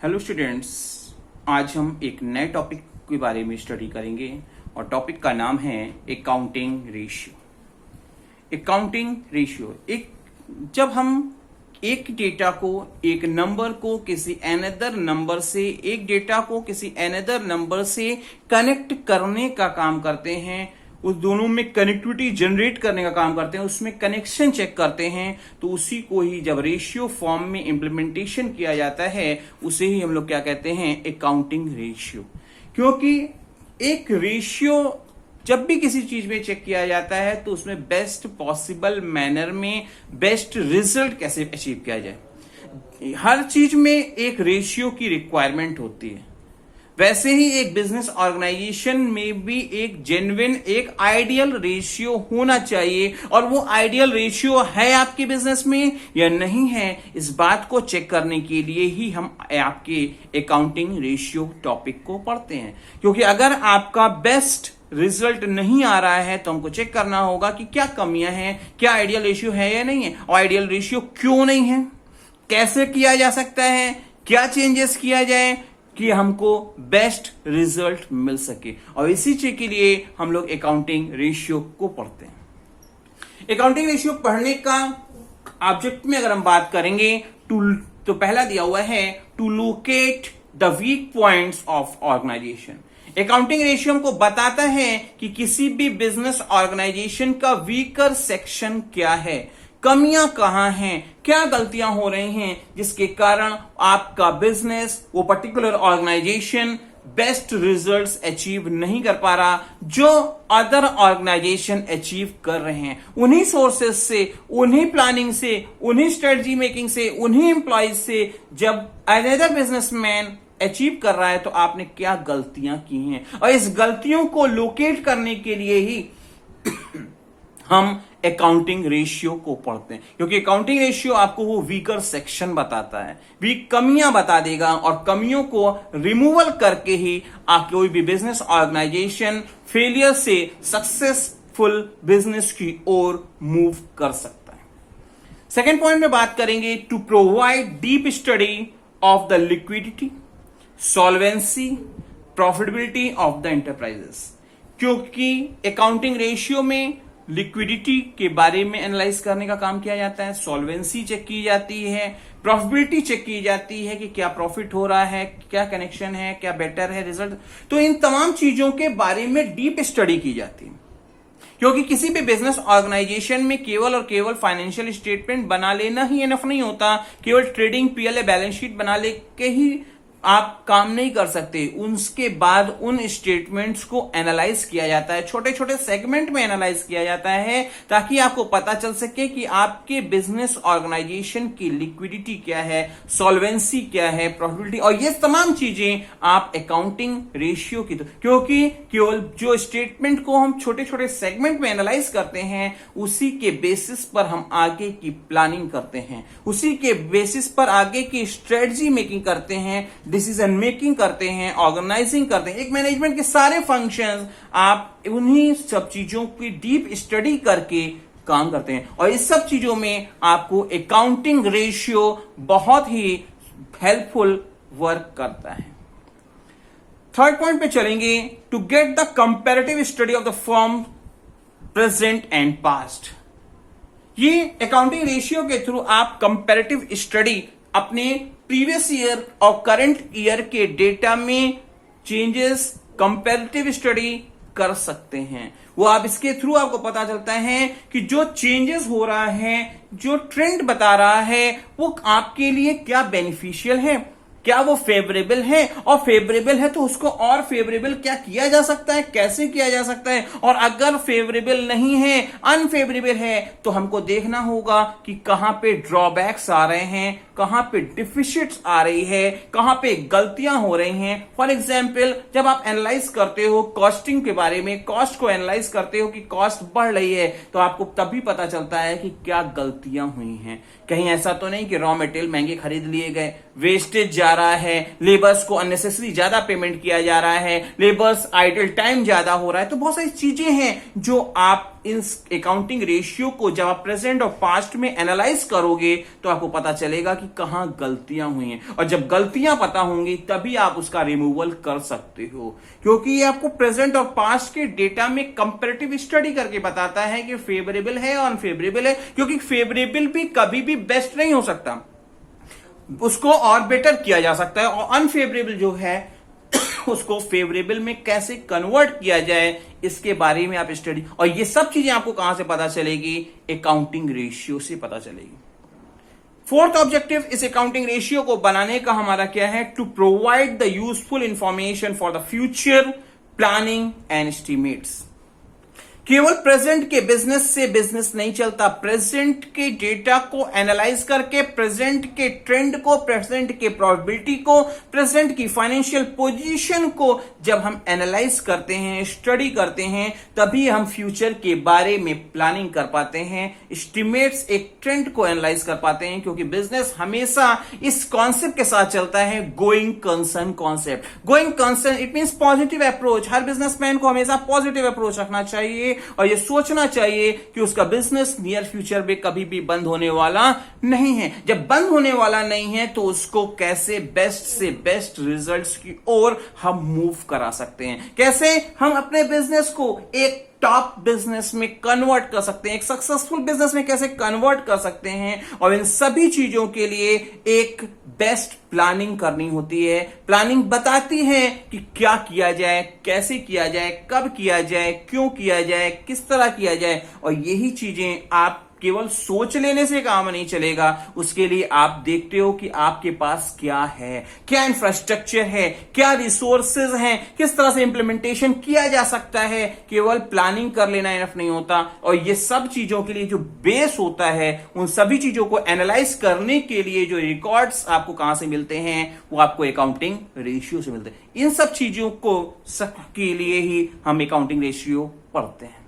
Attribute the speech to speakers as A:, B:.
A: Hello students, आज हम एक नए टॉपिक के बारे में स्टडी करेंगे और टॉपिक का नाम है अकाउंटिंग रेशियो। अकाउंटिंग रेशियो जब हम एक डेटा को, एक नंबर को किसी अनदर नंबर से, एक डेटा को किसी अनदर नंबर से कनेक्ट करने का काम करते हैं, उस दोनों में कनेक्टिविटी जनरेट करने का काम करते हैं, उसमें कनेक्शन चेक करते हैं, तो उसी को ही जब रेशियो फॉर्म में इंप्लीमेंटेशन किया जाता है उसे ही हम लोग क्या कहते हैं, अकाउंटिंग रेशियो। क्योंकि एक रेशियो जब भी किसी चीज में चेक किया जाता है तो उसमें बेस्ट पॉसिबल मैनर में बेस्ट रिजल्ट कैसे अचीव किया जाए, हर चीज में एक रेशियो की रिक्वायरमेंट होती है। वैसे ही एक बिजनेस ऑर्गेनाइजेशन में भी एक जेन्युइन, एक आइडियल रेशियो होना चाहिए, और वो आइडियल रेशियो है आपके बिजनेस में या नहीं है, इस बात को चेक करने के लिए ही हम आपके अकाउंटिंग रेशियो टॉपिक को पढ़ते हैं। क्योंकि अगर आपका बेस्ट रिजल्ट नहीं आ रहा है तो हमको चेक करना होगा कि क्या कमियां हैं, क्या आइडियल रेशियो है या नहीं है, और आइडियल रेशियो क्यों नहीं है, कैसे किया जा सकता है, क्या चेंजेस किया जाए कि हमको बेस्ट रिजल्ट मिल सके। और इसी चीज के लिए हम लोग अकाउंटिंग रेशियो को पढ़ते हैं। अकाउंटिंग रेशियो पढ़ने का ऑब्जेक्ट में अगर हम बात करेंगे तो पहला दिया हुआ है to locate the weak points of organisation. Accounting ratio हमको बताता है कि किसी भी बिजनेस ऑर्गेनाइजेशन का वीकर सेक्शन क्या है, कमियां कहां हैं, क्या गलतियां हो रही हैं जिसके कारण आपका बिजनेस, वो particular organisation best results achieve नहीं कर पा रहा जो अदर ऑर्गेनाइजेशन अचीव कर रहे हैं। उन्हीं सोर्सेस से, उन्हीं प्लानिंग से, उन्हीं स्ट्रेटजी मेकिंग से, उन्हीं एम्प्लॉइज से जब अनदर बिजनेसमैन अचीव कर रहा है तो आपने क्या गलतियां की हैं, और इस गलतियों को लोकेट करने के लिए ही हम अकाउंटिंग रेशियो को पढ़ते हैं। क्योंकि अकाउंटिंग रेशियो आपको वो वीकर सेक्शन बताता है, वीक कमियां बता देगा, और कमियों को रिमूवल करके ही आप कोई भी बिजनेस ऑर्गेनाइजेशन फेलियर से सक्सेसफुल बिजनेस की ओर मूव कर सकता है। सेकेंड पॉइंट में बात करेंगे to provide deep study of the liquidity, solvency, profitability of the enterprises. क्योंकि अकाउंटिंग रेशियो में लिक्विडिटी के बारे में एनालाइज करने का काम किया जाता है, सॉल्वेंसी चेक की जाती है, प्रॉफिटेबिलिटी चेक की जाती है कि क्या प्रॉफिट हो रहा है, क्या कनेक्शन है, क्या बेटर है रिजल्ट। तो इन तमाम चीजों के बारे में डीप स्टडी की जाती है। क्योंकि किसी भी बिजनेस ऑर्गेनाइजेशन में केवल और केवल फाइनेंशियल स्टेटमेंट बना लेना ही इनफ नहीं होता, केवल ट्रेडिंग पीएल बैलेंस शीट बना लेके ही आप काम नहीं कर सकते। उसके बाद उन स्टेटमेंट्स को एनालाइज किया जाता है, छोटे छोटे सेगमेंट में एनालाइज किया जाता है, ताकि आपको पता चल सके कि आपके बिजनेस ऑर्गेनाइजेशन की लिक्विडिटी क्या है, सॉल्वेंसी क्या है, प्रॉफिटेबिलिटी, और ये तमाम चीजें आप अकाउंटिंग रेशियो की। क्योंकि केवल जो स्टेटमेंट को हम छोटे छोटे सेगमेंट में एनालाइज करते हैं उसी के बेसिस पर हम आगे की प्लानिंग करते हैं, उसी के बेसिस पर आगे की स्ट्रेटजी मेकिंग करते हैं, डिसीजन मेकिंग करते हैं, ऑर्गेनाइजिंग करते हैं। एक मैनेजमेंट के सारे फंक्शंस आप उन्हीं सब चीजों की डीप स्टडी करके काम करते हैं, और इस सब चीजों में आपको अकाउंटिंग रेशियो बहुत ही हेल्पफुल वर्क करता है। थर्ड पॉइंट पे चलेंगे to get the comparative study of the firm present and past. ये अकाउंटिंग रेशियो के थ्रू आप कंपैरेटिव स्टडी अपने प्रीवियस ईयर और करंट ईयर के डेटा में चेंजेस, कंपैरेटिव स्टडी कर सकते हैं। वो आप इसके थ्रू आपको पता चलता है कि जो चेंजेस हो रहा है, जो ट्रेंड बता रहा है, वो आपके लिए क्या बेनिफिशियल है, क्या वो फेवरेबल है, और फेवरेबल है तो उसको और फेवरेबल क्या किया जा सकता है, कैसे किया जा सकता है, और अगर फेवरेबल नहीं है, अनफेवरेबल है, तो हमको देखना होगा कि कहां पे ड्रॉबैक्स आ रहे हैं, कहां पे डिफिशिट्स आ रही है, कहां पे गलतियां हो रही हैं। फॉर एग्जाम्पल, जब आप एनालाइज करते हो कॉस्टिंग के बारे में, कॉस्ट को एनालाइज करते हो कि कॉस्ट बढ़ रही है, तो आपको तभी पता चलता है कि क्या गलतियां हुई हैं। कहीं ऐसा तो नहीं कि रॉ मटेरियल महंगे खरीद लिए गए, वेस्टेज जा रहा है, लेबर्स को अननेसेसरी ज्यादा पेमेंट किया जा रहा है, लेबर्स आइडल टाइम ज्यादा हो रहा है। तो बहुत सारी चीजें हैं जो आप इन अकाउंटिंग रेशियो को जब आप प्रेजेंट और पास्ट में एनालाइज करोगे तो आपको पता चलेगा कि कहां गलतियां हुई हैं, और जब गलतियां पता होंगी तभी आप उसका रिमूवल कर सकते हो, क्योंकि ये आपको प्रेजेंट और पास्ट के डेटा में कंपैरेटिव स्टडी करके बताता है कि फेवरेबल है और अनफेवरेबल है, क्योंकि फेवरेबल भी कभी भी बेस्ट नहीं हो सकता, उसको और बेटर किया जा सकता है, और अनफेवरेबल जो है उसको फेवरेबल में कैसे कन्वर्ट किया जाए इसके बारे में आप स्टडी, और ये सब चीजें आपको कहां से पता चलेगी, अकाउंटिंग रेशियो से पता चलेगी। फोर्थ ऑब्जेक्टिव इस अकाउंटिंग रेशियो को बनाने का हमारा क्या है, to provide the useful information for the future planning and estimates. केवल प्रेजेंट के बिजनेस से बिजनेस नहीं चलता, प्रेजेंट के डेटा को एनालाइज करके, प्रेजेंट के ट्रेंड को, प्रेजेंट के प्रोबेबिलिटी को, प्रेजेंट की फाइनेंशियल पोजीशन को जब हम एनालाइज करते हैं, स्टडी करते हैं, तभी हम फ्यूचर के बारे में प्लानिंग कर पाते हैं, एस्टिमेट्स एक ट्रेंड को एनालाइज कर पाते हैं, क्योंकि बिजनेस हमेशा इस कॉन्सेप्ट के साथ चलता है, going concern concept. Going concern it means positive approach. Her businessman को हमेशा पॉजिटिव अप्रोच रखना चाहिए और ये सोचना चाहिए कि उसका बिजनेस नियर फ्यूचर में कभी भी बंद होने वाला नहीं है। जब बंद होने वाला नहीं है तो उसको कैसे बेस्ट से बेस्ट रिजल्ट्स की ओर हम मूव करा सकते हैं, कैसे हम अपने बिजनेस को एक टॉप बिजनेस में कन्वर्ट कर सकते हैं, एक सक्सेसफुल बिजनेस में कैसे कन्वर्ट कर सकते हैं, और इन सभी चीजों के लिए एक बेस्ट प्लानिंग करनी होती है। प्लानिंग बताती है कि क्या किया जाए, कैसे किया जाए, कब किया जाए, क्यों किया जाए, किस तरह किया जाए, और यही चीजें आप केवल सोच लेने से काम नहीं चलेगा, उसके लिए आप देखते हो कि आपके पास क्या है, क्या इंफ्रास्ट्रक्चर है, क्या रिसोर्सेज हैं, किस तरह से इंप्लीमेंटेशन किया जा सकता है। केवल प्लानिंग कर लेना इनफ नहीं होता, और ये सब चीजों के लिए जो बेस होता है, उन सभी चीजों को एनालाइज करने के लिए जो रिकॉर्ड्स आपको कहां से मिलते हैं, वो आपको अकाउंटिंग रेशियो से मिलते हैं। इन सब चीजों को के लिए ही हम अकाउंटिंग रेशियो पढ़ते हैं।